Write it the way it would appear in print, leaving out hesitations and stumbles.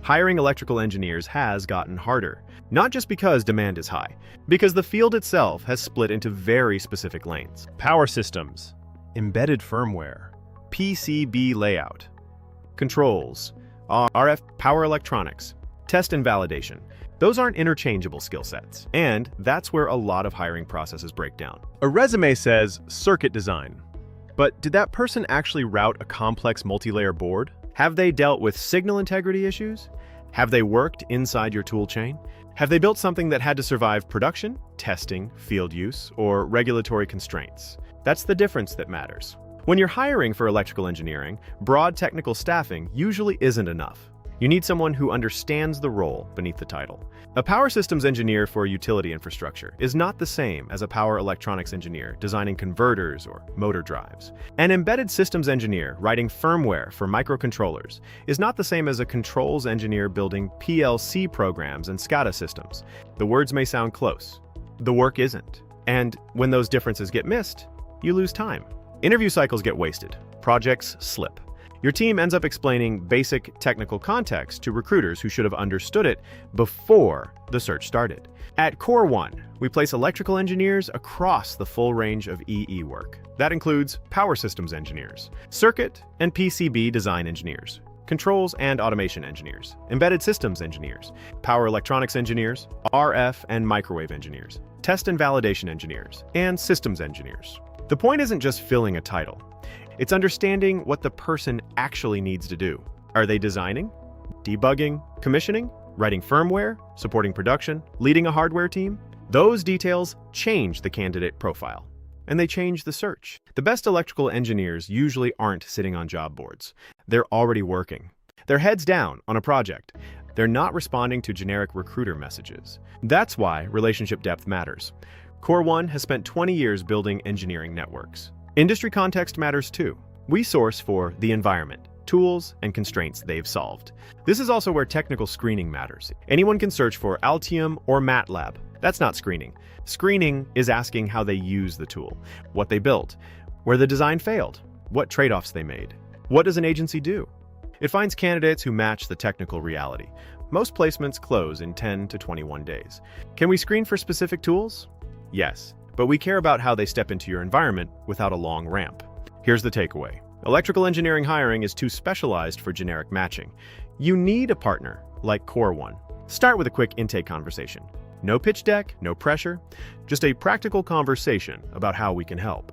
Hiring electrical engineers has gotten harder, not just because demand is high, because the field itself has split into very specific lanes. Power systems, embedded firmware, PCB layout, Controls, RF power electronics, test and validation. Those aren't interchangeable skill sets, and that's where a lot of hiring processes break down. A resume says circuit design, but did that person actually route a complex multi-layer board? Have they dealt with signal integrity issues? Have they worked inside your tool chain? Have they built something that had to survive production, testing, field use, or regulatory constraints? That's the difference that matters. When you're hiring for electrical engineering, broad technical staffing usually isn't enough. You need someone who understands the role beneath the title. A power systems engineer for utility infrastructure is not the same as a power electronics engineer designing converters or motor drives. An embedded systems engineer writing firmware for microcontrollers is not the same as a controls engineer building PLC programs and SCADA systems. The words may sound close. The work isn't. And when those differences get missed, you lose time. Interview cycles get wasted. Projects slip. Your team ends up explaining basic technical context to recruiters who should have understood it before the search started. At KORE1, we place electrical engineers across the full range of EE work. That includes power systems engineers, circuit and PCB design engineers, controls and automation engineers, embedded systems engineers, power electronics engineers, RF and microwave engineers, test and validation engineers, and systems engineers. The point isn't just filling a title. It's understanding what the person actually needs to do. Are they designing, debugging, commissioning, writing firmware, supporting production, leading a hardware team? Those details change the candidate profile, and they change the search. The best electrical engineers usually aren't sitting on job boards. They're already working. They're heads down on a project. They're not responding to generic recruiter messages. That's why relationship depth matters. KORE1 has spent 20 years building engineering networks. Industry context matters too. We source for the environment, tools, and constraints they've solved. This is also where technical screening matters. Anyone can search for Altium or MATLAB. That's not screening. Screening is asking how they use the tool, what they built, where the design failed, what trade-offs they made. What does an agency do? It finds candidates who match the technical reality. Most placements close in 10 to 21 days. Can we screen for specific tools? Yes, but we care about how they step into your environment without a long ramp. Here's the takeaway. Electrical engineering hiring is too specialized for generic matching. You need a partner like KORE1. Start with a quick intake conversation. No pitch deck, no pressure, just a practical conversation about how we can help.